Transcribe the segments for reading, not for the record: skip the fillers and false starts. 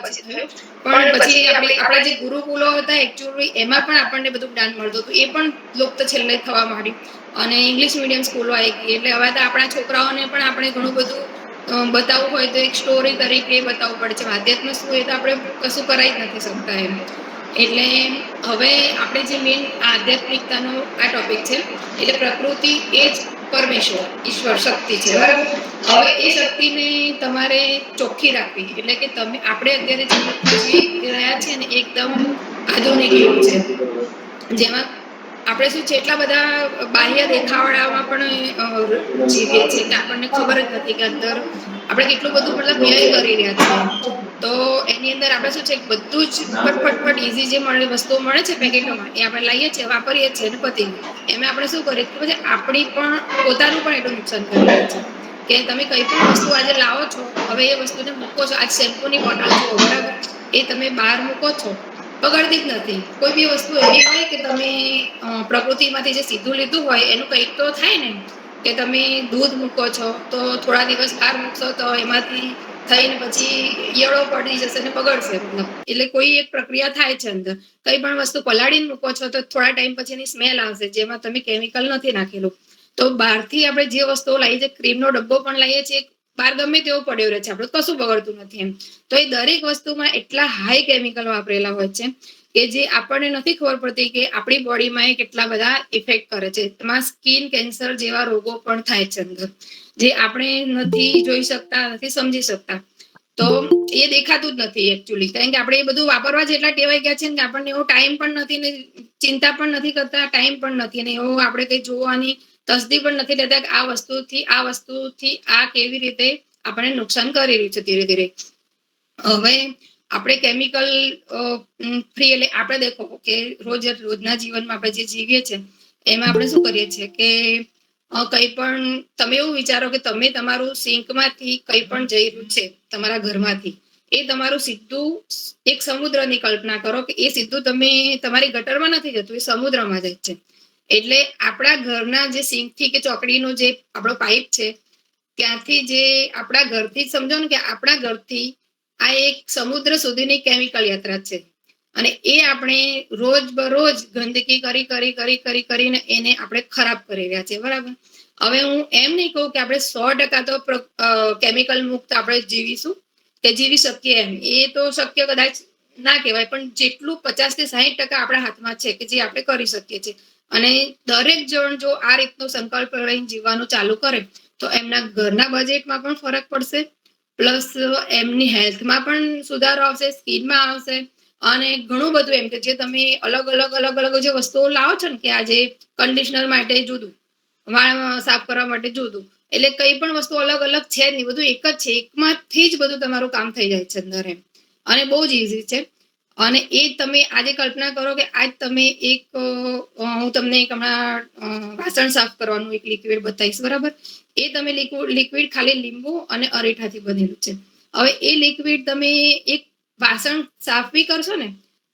પછી થયું. પણ પછી આપણા જે ગુરુકુલો હતા એકચ્યુઅલી એમાં પણ આપણને બધું જ્ઞાન મળતું હતું, એ પણ લુપ્ત છેલ્લે થવા માંડ્યું. અને ઇંગ્લિશ મીડિયમ સ્કૂલો આવી ગઈ એટલે હવે તો આપણા છોકરાઓને પણ આપણે ઘણું બધું બતાવવું હોય તો એક સ્ટોરી તરીકે બતાવવું પડે છે. વાદ્યાત્મક શું એ તો આપણે કશું કરાવી જ નથી શકતા એમ. એટલે હવે આપણે જે મેઇન આધ્યાત્મિકતાનો આ ટોપિક છે, એટલે પ્રકૃતિ એ જ પરમેશ્વર ઈશ્વર શક્તિ છે, બરાબર. હવે એ શક્તિને તમારે ચોખ્ખી રાખવી, એટલે કે તમે આપણે અત્યારે જે યુગમાં જીવી રહ્યા છીએ ને એકદમ આધુનિક યુગ છે, જેમાં આપણે શું છે એટલા બધા બાહ્ય દેખાવડામાં પણ જીવીએ છીએ કે આપણને ખબર જ નથી કે અંદર આપણે કેટલું બધું મતલબ વ્યય કરી રહ્યા છીએ. તો એની અંદર આપણે શું છે બધું જ ફટફટ ઈઝી જે વસ્તુઓ મળે છે પેકેટોમાં, એ આપણે લઈએ છીએ, વાપરીએ છીએ અને પતી ગયું. એમાં આપણે શું કરીએ કે પછી આપણી પણ પોતાનું પણ એટલું નુકસાન કરી રહ્યા છે કે તમે કઈ પણ વસ્તુ આજે લાવો છો, હવે એ વસ્તુને મૂકો છો. આજ શેમ્પૂની બોટલ જુઓ, બરાબર, એ તમે બહાર મૂકો છો, બગડતી જ નથી. કોઈ બી વસ્તુ એવી હોય કે તમે પ્રકૃતિમાંથી જે સીધું લીધું હોય એનું કંઈક તો થાય ને, કે તમે દૂધ મૂકો છો તો થોડા દિવસ બહાર મૂકશો તો એમાંથી થઈને પછી ઈયળો પડી જશે ને બગડશે, મતલબ એટલે કોઈ એક પ્રક્રિયા થાય છે અંદર. કઈ પણ વસ્તુ પલાળીને મૂકો છો તો થોડા ટાઈમ પછી એની સ્મેલ આવશે, જેમાં તમે કેમિકલ નથી નાખેલું. તો બહારથી આપણે જે વસ્તુઓ લાવીએ છીએ, ક્રીમનો ડબ્બો પણ લાવીએ છીએ, બહાર ગમે તેવો પડ્યો રહે છે, આપણે કશું બગડતું નથી એમ. તો એ દરેક વસ્તુમાં એટલા હાઈ કેમિકલ વાપરેલા હોય છે કે જે આપણને નથી ખબર પડતી કે આપણી બોડીમાં એ કેટલા બધા ઇફેક્ટ કરે છે. એમાં સ્કિન કેન્સર જેવા રોગો પણ થાય છે અંદર, જે આપણે નથી જોઈ શકતા, નથી સમજી શકતા. તો એ દેખાતું જ નથી એકચ્યુઅલી, કારણ કે આપણે એ બધું વાપરવા જ એટલા ટેવાઈ ગયા છે ને કે આપણને એવો ટાઈમ પણ નથી ને ચિંતા પણ નથી કરતા, ટાઈમ પણ નથી, ને એવું આપણે કઈ જોવાની તસદી પણ નથી લેતા કે આ વસ્તુથી આ કેવી રીતે આપણને નુકસાન કરી રહ્યું છે ધીરે ધીરે. હવે આપણે કેમિકલ ફ્રી, એટલે આપણે દેખો કે રોજના જીવનમાં આપણે જે જીવીએ છીએ એમાં આપણે શું કરીએ છીએ કે કઈ પણ તમે એવું વિચારો કે તમે તમારું સિંકમાંથી કઈ પણ જઈ રહ્યું છે તમારા ઘરમાંથી, એ તમારું સીધું એક સમુદ્રની કલ્પના કરો કે એ સીધું તમે તમારી ગટરમાં નથી જતું, એ સમુદ્રમાં જાય છે. એટલે આપણા ઘરના જે સિંકથી કે ચોકડીનો જે આપણો પાઇપ છે, ત્યાંથી જે આપણા ઘરથી જ સમજો ને કે આપણા ઘરથી આ એક સમુદ્ર સુધીની કેમિકલ યાત્રા છે. અને એ આપણે રોજ બરોજ ગંદકી કરીને એને આપણે ખરાબ કરી રહ્યા છીએ, બરાબર. હવે હું એમ નહીં કહું કે આપણે 100% તો કેમિકલ મુક્ત આપણે જીવીશું કે જીવી શકીએ એમ, એ તો શક્ય કદાચ ના કહેવાય, પણ જેટલું 50 થી 60% આપણા હાથમાં છે કે જે આપણે કરી શકીએ છીએ. અને દરેક જણ જો આ રીતનો સંકલ્પ લઈને જીવવાનું ચાલુ કરે તો એમના ઘરના બજેટમાં પણ ફરક પડશે, પ્લસ એમની હેલ્થમાં પણ સુધારો આવશે, સ્કિનમાં આવશે, અને ઘણું બધું એમ કે જે તમે અલગ અલગ જે વસ્તુઓ લાવો છો ને, કે આજે કન્ડિશનર માટે જુદું, વાળ સાફ કરવા માટે જુદું, એટલે કઈ પણ વસ્તુ અલગ અલગ છે જ નહીં, બધું એક જ છે, એકમાંથી જ બધું તમારું કામ થઈ જાય છે અંદર એમ. અને બહુ જ ઈઝી છે. અને એ તમે આજે કલ્પના કરો કે આજ તમે હું તમને એક હમણાં વાસણ સાફ કરવાનું એક લિક્વિડ બતાવીશ, બરાબર. એ તમે લિક્વિડ ખાલી લીંબુ અને અરેઠાથી બનેલું છે. હવે એ લિક્વિડ તમે એક વાસણ સાફ બી કરશો ને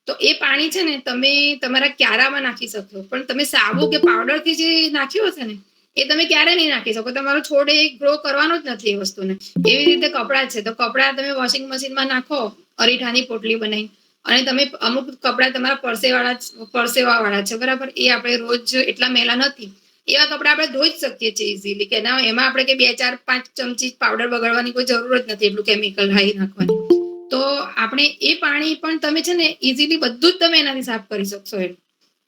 તો એ પાણી છે ને તમે તમારા ક્યારામાં નાખી શકશો, પણ તમે સાબુ કે પાવડરથી જે નાખ્યું હશે ને એ તમે ક્યારે નહીં નાખી શકો. તમારો છોડ ગ્રો કરવાનો જ નથી એ વસ્તુને. એવી રીતે કપડાં છે, તો કપડાં તમે વોશિંગ મશીનમાં નાખો અરીઠાની પોટલી બનાવી, અને તમે અમુક કપડાં તમારા પરસેવા વાળા છે, બરાબર, એ આપણે રોજ એટલા મેલા નથી, એવા કપડા આપણે ધોઈ જ શકીએ છીએ ઇઝીલી, કે ના એમાં આપણે કે 2, 4, 5 ચમચી પાવડર બગાડવાની કોઈ જરૂર જ નથી, એટલું કેમિકલ હાઈ નાખવાની. તો આપણે એ પાણી પણ તમે છે ને ઇઝીલી બધું જ તમે એનાથી સાફ કરી શકશો એમ.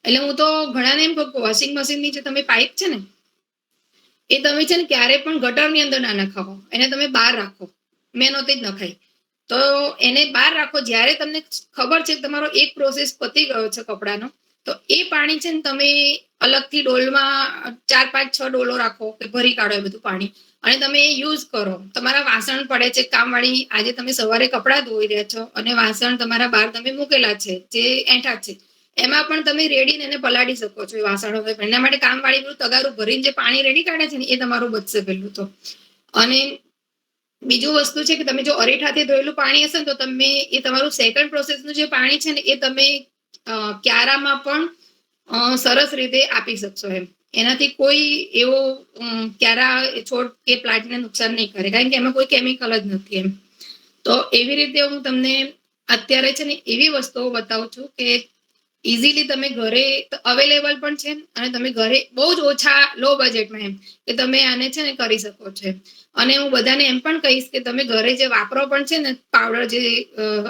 એટલે હું તો ઘણાને એમ કહું વોશિંગ મશીનની જે તમે પાઇપ છે ને એ તમે છે ને ક્યારે પણ ગટરની અંદર ના નખાવો, એને તમે બહાર રાખો, મેં નહોતી જ નખાઈ. તો એને બહાર રાખો, જ્યારે તમને ખબર છે કે તમારો એક પ્રોસેસ પતી ગયો છે કપડાનો, તો એ પાણી છે ને તમે અલગથી ડોલમાં 4, 5, 6 ડોલો રાખો, કે ભરી કાઢો એ બધું પાણી, અને તમે એ યુઝ કરો. તમારા વાસણ પડે છે કામવાળી, આજે તમે સવારે કપડાં ધોઈ રહ્યા છો અને વાસણ તમારા બહાર તમે મૂકેલા છે જે એઠા છે, એમાં પણ તમે રેડીને એને પલાળી શકો છો એ વાસણો. એના માટે કામવાળી બધું તગારું ભરીને જે પાણી રેડી કાઢે છે ને એ તમારું બચશે પેલું તો. અને બીજું વસ્તુ છે કે તમે જો અરેઠાથી ધોયેલું પાણી હશે ને તો તમે એ તમારું સેકન્ડ પ્રોસેસનું જે પાણી છે ને એ તમે ક્યારામાં પણ સરસ રીતે આપી શકશો એમ. એનાથી કોઈ એવો ક્યારા છોડ કે પ્લાન્ટને નુકસાન નહીં કરે, કારણ કે એમાં કોઈ કેમિકલ જ નથી એમ. તો એવી રીતે હું તમને અત્યારે છે ને એવી વસ્તુઓ બતાવું છું કે ઇઝીલી તમે ઘરે અવેલેબલ પણ છે અને તમે ઘરે બહુ જ ઓછા લો બજેટમાં એમ કે તમે આને છે ને કરી શકો છો. અને હું બધાને એમ પણ કહીશ કે તમે ઘરે જે વાપરો પણ છે ને પાવડર જે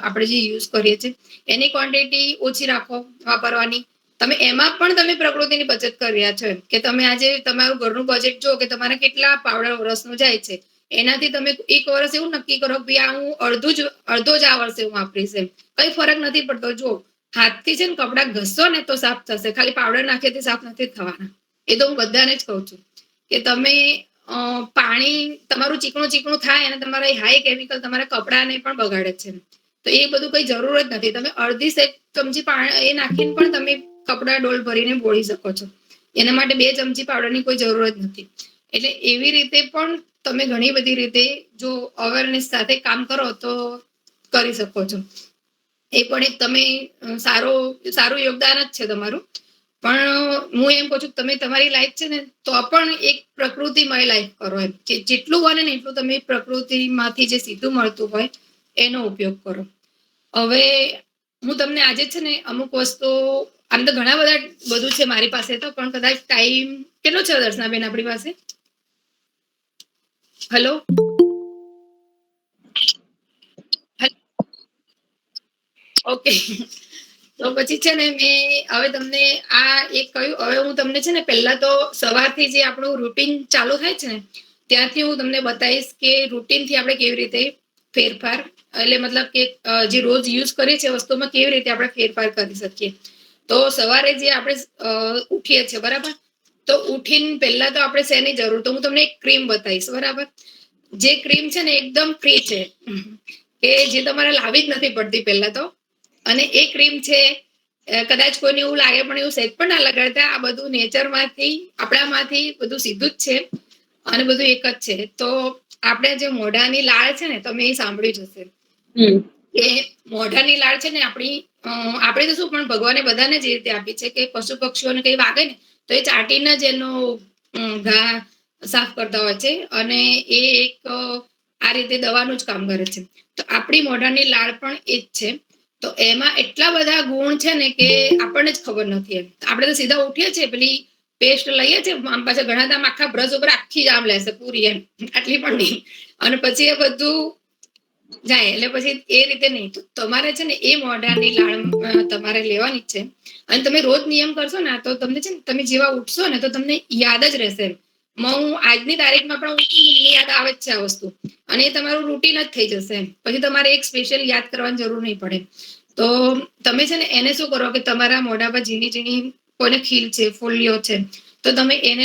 આપણે જે યુઝ કરીએ છીએ એની ક્વોન્ટિટી ઓછી રાખો વાપરવાની. તમે એમાં પણ તમે પ્રકૃતિની બચત કરી રહ્યા છો કે તમે આજે તમારું ઘરનું બજેટ જો કે તમારે કેટલા પાવડર વર્ષનું જાય છે એનાથી તમે એક વર્ષ એવું નક્કી કરો કે આ હું અડધો જ આ વર્ષે હું વાપરીશ એમ. કઈ ફરક નથી પડતો. જો હાથથી છે ને કપડા ઘસશો ને તો સાફ થશે, ખાલી પાવડર નાખીથી સાફ નથી થવાના. એ તો હું બધાને જ કહું છું કે તમે પાણી તમારું ચીકણું થાય અને તમારા હાઈ કેમિકલ તમારા કપડાને પણ બગાડે છે. તો એ બધું કઈ જરૂર જ નથી. તમે અડધી ચમચી પાણી એ નાખીને પણ તમે કપડા ડોલ ભરીને બોળી શકો છો. એના માટે 2 ચમચી પાવડરની કોઈ જરૂર જ નથી. એટલે એવી રીતે પણ તમે ઘણી બધી રીતે જો અવેરનેસ સાથે કામ કરો તો કરી શકો છો. એ પણ એક તમે સારું યોગદાન જ છે તમારું. પણ હું એમ કહું છું તમે તમારી લાઈફ છે ને તો પણ એક પ્રકૃતિમય લાઈફ કરો એમ કે જેટલું બને ને એટલું તમે પ્રકૃતિમાંથી જે સીધું મળતું હોય એનો ઉપયોગ કરો. હવે હું તમને આજે છે ને અમુક વસ્તુ આમ તો ઘણા બધા બધું છે મારી પાસે તો, પણ કદાચ ટાઈમ કેટલો છે દર્શનાબેન આપણી પાસે? Hello, okay. તો પછી છે ને મેં હવે તમને આ એક કહ્યું. હવે હું તમને છે ને પહેલા તો સવારથી જે આપણું રૂટીન ચાલુ થાય છે ને ત્યાંથી હું તમને બતાવીશ કે રૂટીનથી આપણે કેવી રીતે ફેરફાર એટલે મતલબ કે જે રોજ યુઝ કરીએ છીએ વસ્તુમાં કેવી રીતે આપણે ફેરફાર કરી શકીએ. તો સવારે જે આપણે ઉઠીએ છીએ બરાબર, તો ઉઠીને પહેલા તો આપણે શેની જરૂર, તો હું તમને એક ક્રીમ બતાવીશ બરાબર. જે ક્રીમ છે ને એકદમ ફ્રી છે કે જે તમારે લાવી જ નથી પડતી પહેલા તો. અને એ ક્રીમ છે કદાચ કોઈને એવું લાગે પણ એવું સેજ પણ ના લગાડતા. આ બધું નેચરમાંથી આપણામાંથી બધું સીધું જ છે અને બધું એક જ છે. તો આપણે જે મોઢાની લાળ છે ને તમે એ સાંભળ્યું જ હશે કે મોઢાની લાળ છે ને આપણે તો શું પણ ભગવાને બધાને જ રીતે આપી છે કે પશુ પક્ષીઓને કઈ વાગે ને તો એ ચાટીને જ એનો ઘા સાફ કરતા હોય છે અને એ એક આ રીતે દવાનું જ કામ કરે છે. તો આપણી મોઢાની લાળ પણ એ જ છે. તો એમાં એટલા બધા ગુણ છે ને કે આપણને જ ખબર નથી. એમ આપણે તો સીધા ઉઠીએ છીએ, પેલી પેસ્ટ લઈએ છીએ આમ પાછા ઘણા દામ આખા બ્રશ ઉપર આખી જ આમ લેશે પૂરી એમ, આટલી પણ નહીં. અને પછી એ બધું જાય એટલે પછી એ રીતે નહીં. તો તમારે છે ને એ મોઢાની લાળ તમારે લેવાની જ છે. અને તમે રોજ નિયમ કરશો ને તો તમને છે ને તમે જેવા ઉઠશો ને તો તમને યાદ જ રહેશે. હું આજની તારીખમાં પણ મને યાદ આવે જ છે આ વસ્તુ. અને એ તમારું રૂટીન જ થઈ જશે. પછી તમારે એક સ્પેશિયલ યાદ કરવાની જરૂર નહીં પડે. તો તમે છે ને એને શું કરો કે તમારા મોઢા પર ઝીણી ઝીણી કોઈને ખીલ છે, ફોલ્લીઓ છે, તો તમે એને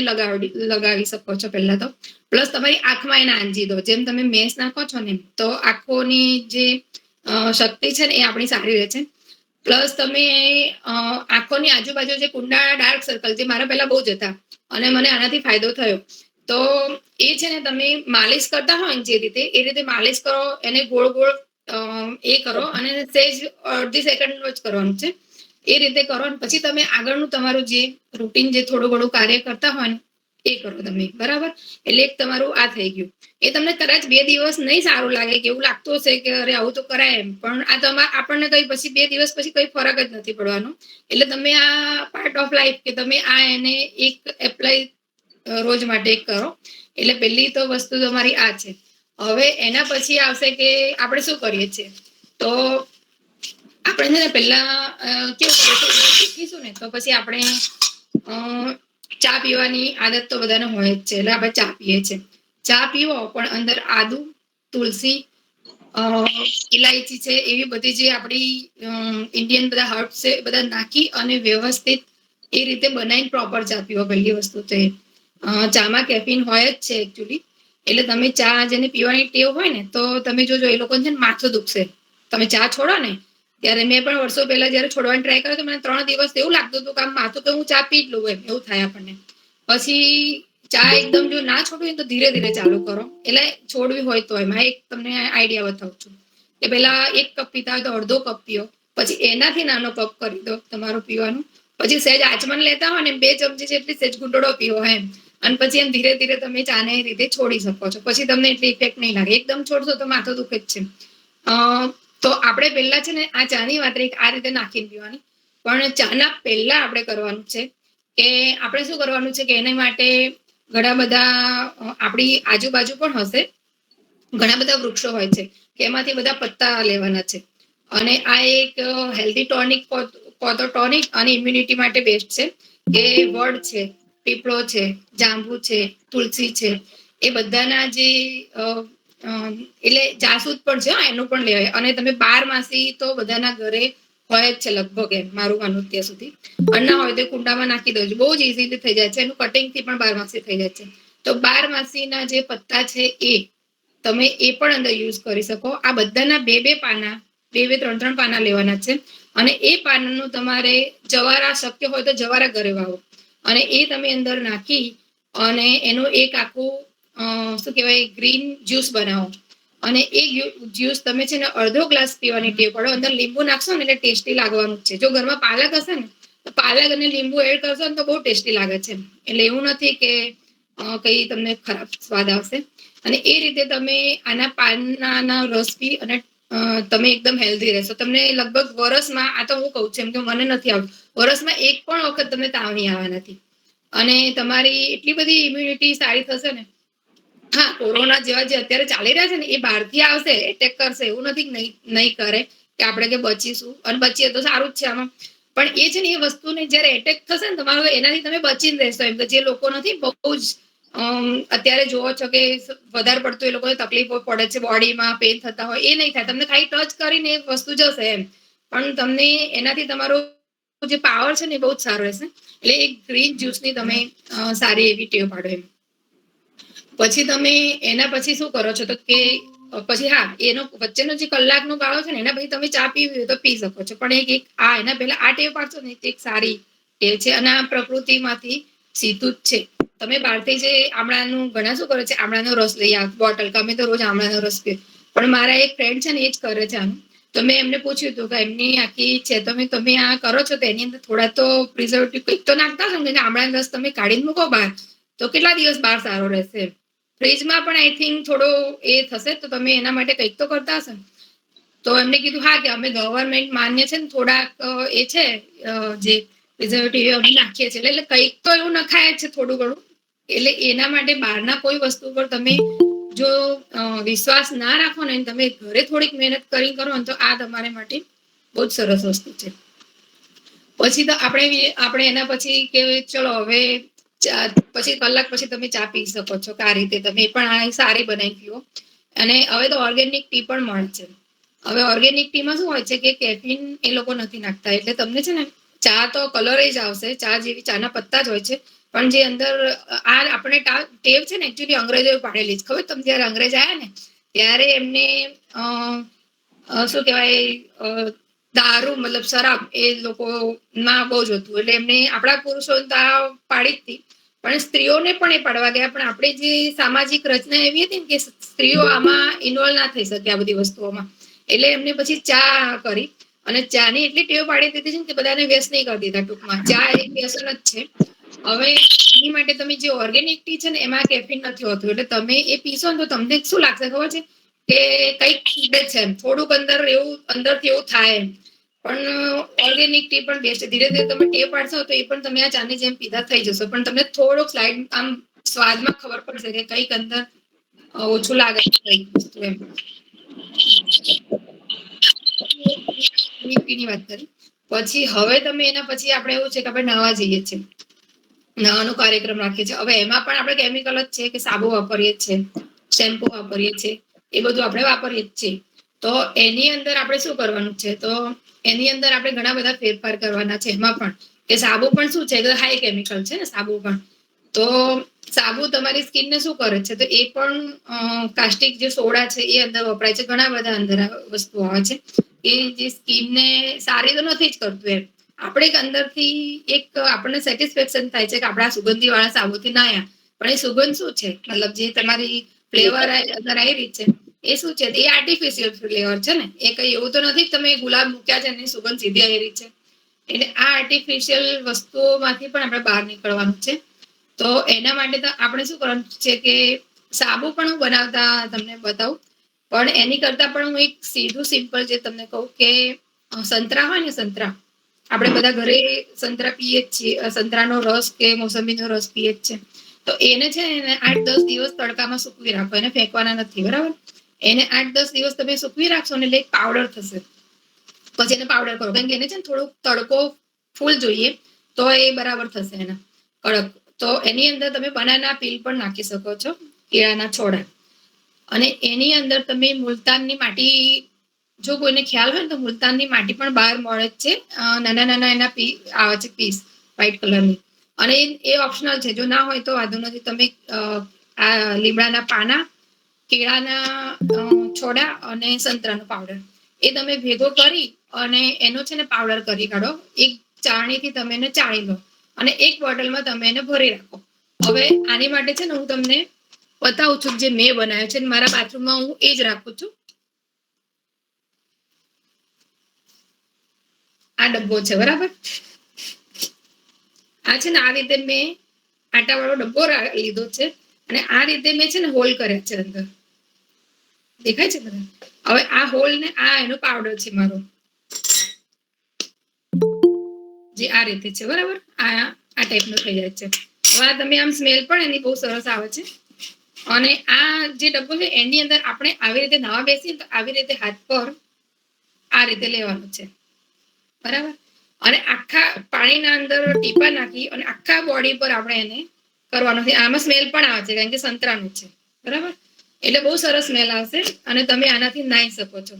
લગાવી શકો છો પહેલા તો. પ્લસ તમારી આંખમાં એને આંજી દો. જેમ તમે મેસ નાખો છો ને તો આંખોની જે શક્તિ છે ને એ આપણી સારી રહે છે. પ્લસ તમે આંખોની આજુબાજુ જે કુંડા ડાર્ક સર્કલ જે મારા પહેલા બહુ જ હતા અને મને આનાથી ફાયદો થયો. તો એ છે ને તમે માલિશ કરતા હોય ને જે રીતે એ રીતે માલિશ કરો, એને ગોળ ગોળ એ કરો અને સહેજ અડધી સેકન્ડ જ કરવાનું છે. એ રીતે કરો પછી તમે આગળનું તમારું જે રૂટીન જે થોડું ઘણું કાર્ય કરતા હોય ને એ કરો તમે બરાબર. એટલે એક તમારું આ થઈ ગયું. એ તમને કદાચ 2 દિવસ નહીં સારું લાગે કે એવું લાગતું હશે કે અરે આવું તો કરાય એમ, પણ આ આપણને કઈ પછી 2 દિવસ પછી કઈ ફરક જ નથી પડવાનો. એટલે તમે આ પાર્ટ ઓફ લાઈફ કે તમે આ એને એક એપ્લાય રોજ માટે કરો. એટલે પહેલી તો વસ્તુ તમારી આ છે. હવે એના પછી આવશે કે આપણે શું કરીએ છીએ. તો આપણે છે ને પહેલા કેવું શીખીશું ને તો પછી આપણે ચા પીવાની આદત તો બધાને હોય જ છે. એટલે આપણે ચા પીએ છીએ. ચા પીવો પણ અંદર આદુ, તુલસી, ઇલાયચી છે, એવી બધી જે આપણી ઇન્ડિયન બધા હર્બ્સ છે બધા નાખી અને વ્યવસ્થિત એ રીતે બનાવીને પ્રોપર ચા પીવો. પહેલી વસ્તુ તો ચામાં કેફીન હોય જ છે એકચ્યુઅલી. એટલે તમે ચા જેને પીવાની ટેવ હોય ને તો તમે જોજો એ લોકોને છે ને માથું દુખશે. તમે ચા છોડો ને ત્યારે મેં પણ વર્ષો પહેલા જયારે છોડવાની ટ્રાય કર્યો તો મને 3 દિવસ એવું લાગતું હતું કે આમ માથું તો હું ચા પી જ લઉં એમ એવું થાય આપણને. પછી ચા એકદમ જો ના છોડવી તો ધીરે ધીરે ચાલુ કરો. એટલે છોડવી હોય તો એમાં એક તમને આઈડિયા બતાવું છું કે પેલા 1 કપ પીતા હોય તો અડધો કપ પીઓ. પછી એનાથી નાનો કપ કરી દો તમારું પીવાનું. પછી સહેજ આચમન લેતા હોય ને 2 ચમચી જેટલી સહેજ ગુંડળો પીવો એમ. અને પછી એમ ધીરે ધીરે તમે ચાને એ રીતે છોડી શકો છો. પછી તમને એટલી ઇફેક્ટ નહીં લાગે. એકદમ છોડશો તો માથું દુખે જ છે. તો આપણે પહેલા છે ને આ ચાની માત્રા આ રીતે નાખીને પીવાની. પણ ચાના પહેલા આપણે કરવાનું છે કે આપણે શું કરવાનું છે કે એના માટે ઘણા બધા આપણી આજુબાજુ પણ હશે ઘણા બધા વૃક્ષો હોય છે કે એમાંથી બધા પત્તા લેવાના છે. અને આ એક હેલ્ધી ટોનિક ટોનિક અને ઇમ્યુનિટી માટે બેસ્ટ છે. કે વડ છે, પીપળો છે, જાંબુ છે, તુલસી છે, એ બધાના જે એટલે જાસૂદ પણ છે એનું પણ લેવાય. અને તમે 12 માસી તો બધાના ઘરે હોય જ છે લગભગ, એમ મારું માનવું ત્યાં સુધી. અને ના હોય તો કુંડામાં નાખી દેજો, બહુ જ ઇઝીલી થઈ જાય છે. એનું કટિંગ થી પણ 12 માસી થઈ જાય છે. તો 12 માસીના જે પત્તા છે એ તમે એ પણ અંદર યુઝ કરી શકો. આ બધાના 2-2 પાના, 2-3 પાના લેવાના છે. અને એ પાનનું તમારે જવારા શક્ય હોય તો જવારા ઘરે વાવો અને એ તમે અંદર નાખી અને એનું એક આખું શું કહેવાય ગ્રીન જ્યુસ બનાવો. અને એ જ્યુસ તમે છે ને અડધો ગ્લાસ પીવાની ટેવ પડો. અંદર લીંબુ નાખશો ને એટલે ટેસ્ટી લાગવાનું છે. જો ઘરમાં પાલક હશે ને તો પાલક અને લીંબુ એડ કરશો ને તો બહુ ટેસ્ટી લાગે છે. એટલે એવું નથી કે કઈ તમને ખરાબ સ્વાદ આવશે. અને એ રીતે તમે આના પાનના રસ પી અને તમે એકદમ હેલ્ધી રહેશો. તમને લગભગ વરસમાં, આ તો હું કઉ છું એમ કે મને નથી આવતું, વરસમાં એક પણ વખત તમને તાવ નહીં આવવા નથી. અને તમારી એટલી બધી ઇમ્યુનિટી સારી થશે ને. હા, કોરોના જેવા જે અત્યારે ચાલી રહ્યા છે ને એ બહારથી આવશે, એટેક કરશે, એવું નથી નહીં કરે કે આપણે કે બચીશું. અને બચીએ તો સારું જ છે આમાં. પણ એ છે ને એ વસ્તુને જયારે એટેક થશે ને તમારો, એનાથી તમે બચીને રહેશો. એમ કે જે લોકો નથી બહુ જ અત્યારે જોવો છો કે વધારે પડતું એ લોકોને તકલીફો પડે છે, બોડીમાં પેઇન થતા હોય, એ નહીં થાય. તમને ખાલી ટચ કરીને એ વસ્તુ જશે એમ. પણ તમને એનાથી તમારો જે પાવર છે ને એ બહુ જ સારો રહેશે. એટલે એક ગ્રીન જ્યુસની તમે સારી એવી ટેવ પાડો એમ. પછી તમે એના પછી શું કરો છો તો કે પછી હા, એનો વચ્ચેનો જે કલાકનો ગાળો છે ને એના પછી તમે ચા પીવી હોય તો પી શકો છો. પણ એક એના પહેલા આ ટેવ પાડશો ને એક સારી ટેવ છે. અને આ પ્રકૃતિમાંથી સીધું જ છે. તમે બહારથી જે આમળાનું ઘણા શું કરે છે, આમળાનો રસ લઈ આવે બોટલ, અમે તો રોજ આમળાનો રસ પીએ. પણ મારા એક ફ્રેન્ડ છે ને એ જ કરે છે આનું. તો મેં એમને પૂછ્યું હતું કે એમની આખી છે, તમે આ કરો છો તો એની અંદર થોડા તો પ્રિઝર્વેટિવ કંઈક તો નાખતા હશો ને. આમળાનો રસ તમે કાઢીને મૂકો બહાર તો કેટલા દિવસ બહાર સારો રહેશે. ફ્રીજમાં પણ આઈ થિંક થોડો એ થશે, તો તમે એના માટે કંઈક તો કરતા હશો. તો એમને કીધું હા કે અમે ગવર્મેન્ટ માન્ય છે ને થોડાક એ છે જે પ્રિઝર્વેટિવ અમે નાખીએ છીએ. એટલે કંઈક તો એવું નખાય જ છે થોડું ઘણું. એટલે એના માટે બહારના કોઈ વસ્તુ પર તમે જો વિશ્વાસ ના રાખો ને, તમે ઘરે થોડીક મહેનત કરી કરો ને તો આ તમારા માટે બહુ જ સરસ વસ્તુ છે. પછી તો આપણે એના પછી કે ચલો હવે પછી કલાક પછી તમે ચા પી શકો છો કે આ રીતે તમે પણ આ સારી બનાવી પીવો. અને હવે તો ઓર્ગેનિક ટી પણ મળે છે. હવે ઓર્ગેનિક ટીમાં શું હોય છે કે કેફીન એ લોકો નથી નાખતા. એટલે તમને છે ને ચા તો કલર જ આવશે, ચા જેવી ચાના પત્તા જ હોય છે. પણ જે અંદર આ આપણે ટેવ છે ને એકચ્યુઅલી અંગ્રેજોએ પાડેલી છે. ખબર તમે જયારે અંગ્રેજ આવ્યા ને ત્યારે એમને શું કહેવાય દારૂ મતલબ શરાબ એ લોકો ના બહુ જ હતું. એટલે એમને આપણા પુરુષો પાડી જ હતી. પણ સ્ત્રીઓને પણ એ પાડવા ગયા. પણ આપણે જે સામાજિક રચના એવી હતી ને કે સ્ત્રીઓ આમાં ઇન્વોલ્વ ના થઈ શકે આ બધી વસ્તુઓમાં. એટલે એમને પછી ચા કરી. અને ચા ની એટલી ટેવ પાડી દીધી છે ને કે બધાને વ્યસની કરી દીધા. ટૂંકમાં ચા એક વ્યસન જ છે. હવે એની માટે તમે જે ઓર્ગેનિક ટી છે ને એમાં કેફીન નથી હોતું. એટલે તમે એ પીશો ને તો તમને શું લાગશે ખબર છે કે કઈક છે એમ, થોડુંક અંદરથી એવું થાય એમ. પણ ઓર્ગેનિક ટી પણ બેસ્ટ છે. ધીરે ધીરે તમે ટેવ પાડશો તો એ પણ તમે આ ચાની જેમ પીધા થઈ જશો. પણ તમને થોડોક સ્લાઇડ આમ સ્વાદમાં ખબર પડશે કે કઈક અંદર ઓછું લાગે છે કઈક વસ્તુ એમ. ની વાત કરી. પછી હવે તમે એના પછી આપણે એવું છે કે આપણે નાહવા જઈએ છીએ, નાવાનો કાર્યક્રમ રાખીએ છીએ. હવે એમાં પણ આપણે કેમિકલ જ છે કે સાબુ વાપરીએ છીએ, શેમ્પુ વાપરીએ છીએ, એ બધું આપણે વાપરીએ જ છીએ. તો એની અંદર આપણે શું કરવાનું છે, તો એની અંદર આપણે ઘણા બધા ફેરફાર કરવાના છે. એમાં પણ કે સાબુ પણ શું છે કે હાઈ કેમિકલ છે ને સાબુ પણ. તો સાબુ તમારી સ્કિનને શું કરે છે, તો એ પણ કાસ્ટિક જે સોડા છે એ અંદર વપરાય છે. ઘણા બધા અંદર વસ્તુ આવે છે એ જે સ્કિનને સારી તો નથી જ કરતું એમ. આપણે અંદરથી એક આપણને સેટિસ્ફેક્શન થાય છે કે આપણા સુગંધી વાળા સાબુથી નાયા. પણ એ સુગંધ શું છે, મતલબ જે તમારી ફ્લેવર અંદર આવી રહી છે એ શું છે, એ આર્ટિફિશિયલ ફ્લેવર છે ને. એ કઈ એવું તો નથી તમે ગુલાબ મૂક્યા છે એની સુગંધ સીધી આવી રહી છે. એટલે આ આર્ટિફિશિયલ વસ્તુઓમાંથી પણ આપણે બહાર નીકળવાનું છે. તો એના માટે તો આપણે શું કરવાનું છે કે સાબુ પણ હું બનાવતા તમને બતાવું. પણ એની કરતા પણ હું એક સીધું સિમ્પલ જે તમને કહું કે સંતરા હોય ને, સંતરા આપણે બધા ઘરે સંતરા પીએ જ છીએ, સંતરાનો રસ કે મોસંબીનો રસ પીએ જ છે. તો એને છે ને 8-10 દિવસ તડકામાં સૂકવી રાખો, એને ફેંકવાના નથી, બરાબર. એને 8-10 દિવસ તમે સૂકવી રાખશો ને એટલે એક પાવડર થશે. પછી એને પાવડર કરો, કારણ કે એને છે ને થોડોક તડકો ફૂલ જોઈએ તો એ બરાબર થશે એના કડક. તો એની અંદર તમે બનાના પીલ પણ નાખી શકો છો, કેળાના છોડા. અને એની અંદર તમે મુલતાનની માટી, જો કોઈને ખ્યાલ હોય ને તો મુલતાનની માટી પણ બહાર મળે જ છે, નાના નાના એના આવે છે પીસ, વ્હાઈટ કલરની. અને એ ઓપ્શનલ છે, જો ના હોય તો વાંધો નથી. તમે આ લીમડાના પાના, કેળાના છોડા અને સંતરાનો પાવડર એ તમે ભેગો કરી અને એનો છે ને પાવડર કરી કાઢો. એક ચાળણીથી તમે એને ચાળી લો અને એક બોટલમાં તમે એને ભરી રાખો. હવે આની માટે છે ને હું તમને બતાવું છું જે મેં બનાવ્યો છે, મારા બાથરૂમમાં હું એ જ રાખું છું. આ ડબ્બો છે, બરાબર. આ છે ને આ રીતે મેં આટાવાળો ડબ્બો લીધો છે અને આ રીતે મેં છે ને હોલ કર્યા છે અંદર, દેખાય છે બધા. હવે આ હોલ ને આ એનો પાવડર છે મારો, જે આ રીતે છે, બરાબર. આ ટાઈપનો થઈ જાય છે. હવે તમે આમ સ્મેલ પણ એની બહુ સરસ આવે છે. અને આ જે ડબ્બો છે એની અંદર આપણે આવી રીતે નાવા બેસીએ તો આવી રીતે હાથ પર આ રીતે લેવાનું છે, બરાબર. અને આખા પાણીના અંદર ટીપા નાખી અને આખા બોડી પર આપણે એને કરવાનું છે. આમાં સ્મેલ પણ આવે છે કારણ કે સંતરાનું છે, બરાબર. એટલે બહુ સરસ સ્મેલ આવશે અને તમે આનાથી નાહી શકો છો.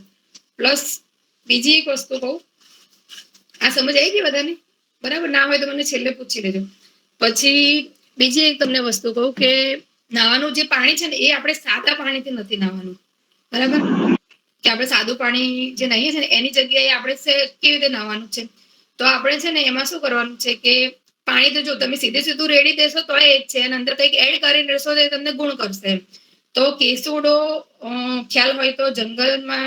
પ્લસ બીજી એક વસ્તુ કહું, આ સમજ આવી ગઈ બધાને? બરાબર. ના હોય તો મને છેલ્લે પૂછી લેજો. પછી બીજી એક તમને વસ્તુ કહું કે નાવાનું જે પાણી છે ને એ આપણે સાદા પાણીથી નથી નાવાનું, બરાબર. કે આપણે સાદું પાણી જે નાહીએ છીએ ને એની જગ્યાએ આપણે કેવી રીતે નાવાનું છે, તો આપણે છે ને એમાં શું કરવાનું છે કે પાણી તો જો તમે સીધું રેડી દેશો તો એ જ છે, અને અંદર કંઈક એડ કરીને દેશો તો એ તમને ગુણ કરશે. તો કેસુડો ખ્યાલ હોય તો જંગલમાં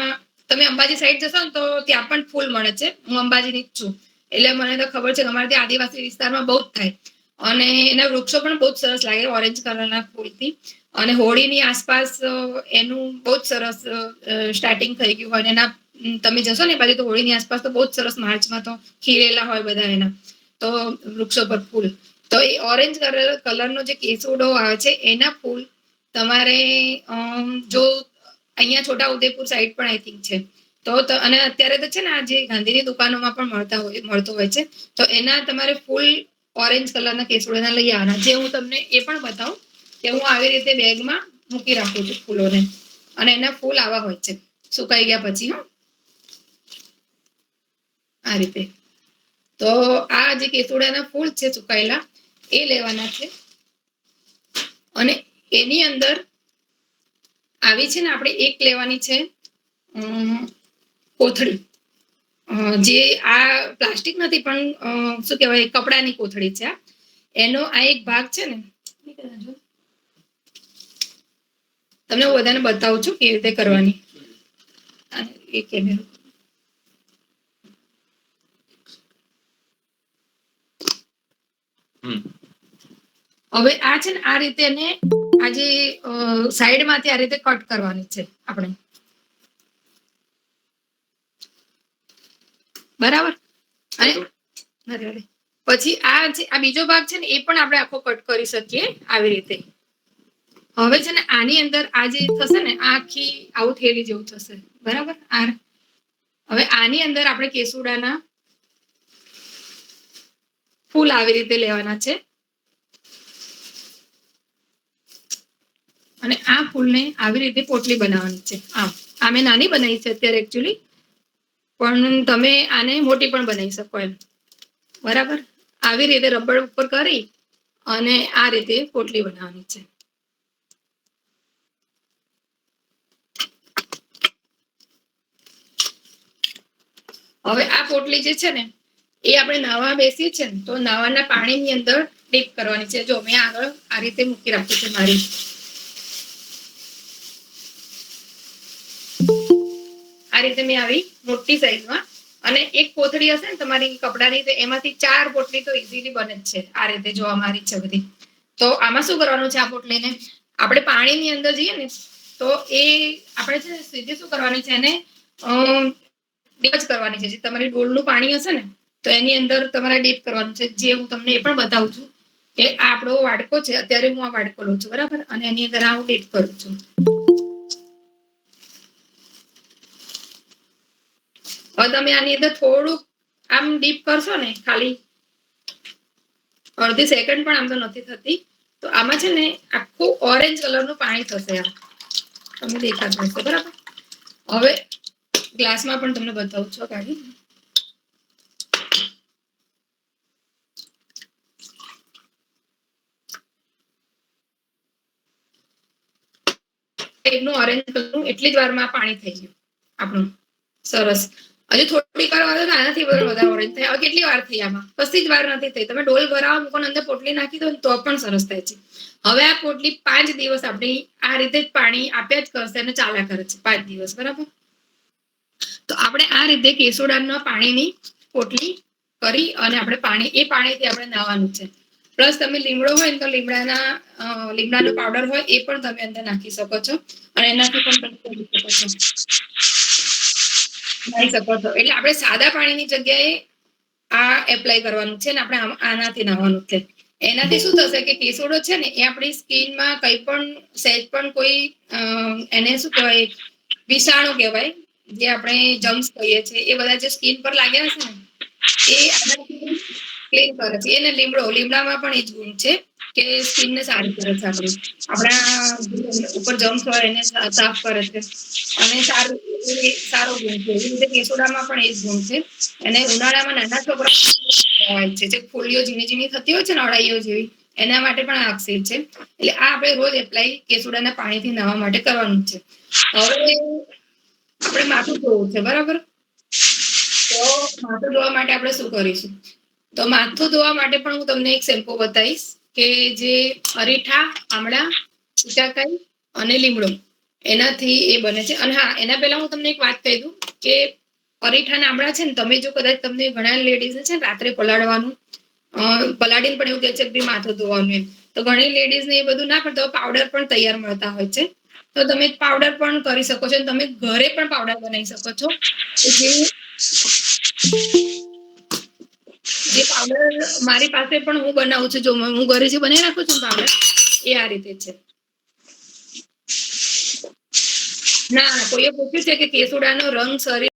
તમે અંબાજી સાઈડ જશો ને તો ત્યાં પણ ફૂલ મળે છે. હું અંબાજીની જ છું એટલે મને તો ખબર છે કે અમારે ત્યાં આદિવાસી વિસ્તારમાં બહુ જ થાય. અને એના વૃક્ષો પણ બહુ જ સરસ લાગે, ઓરેન્જ કલરના ફૂલથી. અને હોળીની આસપાસ એનું બહુ જ સરસ સ્ટાર્ટિંગ થઈ ગયું હોય. એના તમે જશો ને બાજુ તો હોળીની આસપાસ તો બહુ જ સરસ માર્ચમાં તો ખીલેલા હોય બધા એના તો વૃક્ષો પર ફૂલ. તો એ ઓરેન્જ કલરનો જે કેસુડો આવે છે એના ફૂલ તમારે જો અહીંયા છોટા ઉદેપુર સાઈડ પણ આઈ થિંક છે. તો અને અત્યારે તો છે ને આ જે ગાંધીની દુકાનોમાં પણ મળતો હોય છે. તો એના તમારે ફૂલ ઓરેન્જ કલરના કેસુડાના લઈ આવવાના, જે હું તમને એ પણ બતાવું કે હું આવી રીતે બેગમાં મૂકી રાખું છું ફૂલોને. અને એના ફૂલ આવા હોય છે સુકાઈ ગયા પછી. આ રીતે. તો આ જે કેસુડાના ફૂલ છે સુકાયેલા એ લેવાના છે. અને એની અંદર આવી છે ને આપણે એક લેવાની છે કોથળી, જે આ પ્લાસ્ટિક નથી પણ શું કહેવાય કપડાની કોથળી છે. એનો આ એક ભાગ છે ને, તમને હું બધાને બતાવું છું કેવી રીતે કરવાની. એ કેમેરો હવે આ છે ને આ રીતે એને આ જે સાઈડમાંથી આ રીતે કટ કરવાની છે આપણે, બરાબર. અને પછી આ બીજો ભાગ છે ને એ પણ આપણે આખો કટ કરી શકીએ આવી રીતે. હવે છે ને આની અંદર આ જે થશે ને આખી આવું થેલી જેવું થશે, બરાબર. હવે આની અંદર આપણે કેસુડાના ફૂલ આવી રીતે લેવાના છે. અને આ ફૂલને આવી રીતે પોટલી બનાવવાની છે. આ મેં નાની બનાવી છે અત્યારે એકચ્યુઅલી, પણ તમે આને મોટી પણ બનાવી શકો એમ, બરાબર. આવી રીતે રબર ઉપર કરી અને આ રીતે પોટલી બનાવવાની છે. હવે આ પોટલી જે છે ને એ આપણે નાવા બેસીએ છીએ ને તો નાવાના પાણીની અંદર ડીપ કરવાની છે. જો મેં આગળ આ રીતે મૂકી રાખી છે મારી, આ રીતે મેં આવી મોટી સાઈઝમાં. અને એક કોથળી હશે ને તમારી કપડાની તો એમાંથી 4 પોટલી તો ઇઝીલી બને જ છે. આ રીતે જો અમારી છે બધી. તો આમાં શું કરવાનું છે, આ પોટલીને આપણે પાણીની અંદર જઈએ ને તો એ આપણે છે સીધી શું કરવાની છે, એને ડીપ જ કરવાની છે. જે તમારી ડોલનું પાણી હશે ને તો એની અંદર તમારે ડીપ કરવાનું છે. જે હું તમને એ પણ બતાવું છું કે આ આપણો વાડકો છે. અત્યારે હું આ વાડકો લઉં છું, બરાબર, અને એની અંદર હું ડીપ કરું છું. હવે તમે આની અંદર થોડુંક આમ ડીપ કરશો ને, ખાલી અડધી સેકન્ડ પણ આમ તો નથી થતી, તો આમાં છે ને આખું ઓરેન્જ કલરનું પાણી થશે. આ તમને દેખાતું હશે, બરાબર. હવે ગ્લાસમાં પણ તમને બતાવું છું કાઢી. એકનું ઓરેન્જ કલરનું એટલી જ વારમાં પાણી થઈ ગયું આપણું. સરસ. હજુ થોડીક વાર વધે ને આનાથી વધારે ઓરેન્જ થાય. હવે કેટલી વાર થઈ આમાં? કશી જ વાર નથી થઈ. તમે ડોલ ભરાવા મૂકો અંદર પોટલી નાખી દો તો પણ સરસ થાય છે. હવે આ પોટલી 5 દિવસ આપણી આ રીતે જ પાણી આપ્યા જ કરશે અને ચાલ્યા કરે છે 5 દિવસ, બરાબર. તો આપણે આ રીતે કેસુડાના પાણીની પોટલી કરી અને આપણે પાણીથી આપણે નાહવાનું છે. પ્લસ તમે લીમડો હોય ને તો લીમડાનો પાવડર હોય એ પણ તમે અંદર નાખી શકો છો અને એનાથી પણ તમે નાહી શકો છો. એટલે આપણે સાદા પાણીની જગ્યાએ આ એપ્લાય કરવાનું છે ને આપણે આનાથી નાહવાનું છે. એનાથી શું થશે કે કેસુડો છે ને એ આપણી સ્કિનમાં કંઈ પણ સહેજ પણ કોઈ એને શું કહેવાય, વિષાણુ કહેવાય, જે આપણે જમ્સ કહીએ છીએ, એ બધા જે સ્કિન પર લાગ્યા હશે ને એ આનાથી ક્લીન કરે છે. એને લીમડામાં પણ એ જ ગુણ છે કે સ્કિનને સારી કરે છે. આપણા ઉપર જમ્સ હોય એને સાફ કરે છે અને સારો ગુણ છે. એવી રીતે કેસુડામાં પણ એ જ ગુણ છે. અને ઉનાળામાં નાના છોકરા છે જે ફોલ્લીઓ ઝીણી ઝીણી થતી હોય છે ને, અળાઈઓ જેવી, એના માટે પણ આ અક્ષિત છે. એટલે આ આપણે રોજ એપ્લાય કેસુડાના પાણીથી નાહવા માટે કરવાનું છે. હવે આપણે માથું ધોવું છે, બરાબર. તો માથું ધોવા માટે આપણે શું કરીશું? તો માથું ધોવા માટે પણ હું તમને એક શેમ્પુ બતાવીશ કે જે અરીઠા, આમળા, શીકાકાઈ અને લીમડો એનાથી એ બને છે. અને હા, એના પહેલા હું તમને એક વાત કહી દઉં કે અરીઠા અને આમળા છે ને, તમે જો કદાચ તમને ઘણા લેડીઝને છે ને રાત્રે પલાળવાનું, પલાળીને પણ એવું કહે છે કે માથું ધોવાનું એમ, તો ઘણી લેડીઝને એ બધું ના કરતા પાવડર પણ તૈયાર મળતા હોય છે. તો તમે પાવડર પણ કરી શકો છો. તમે ઘરે પણ પાવડર બનાવી શકો છો. જે પાવડર મારી પાસે પણ હું બનાવું છું, જો હું ઘરે જે બનાવી રાખું છું પાવડર, એ આ રીતે છે. ના, કોઈએ પૂછ્યું છે કે કેસુડાનો રંગ શરીર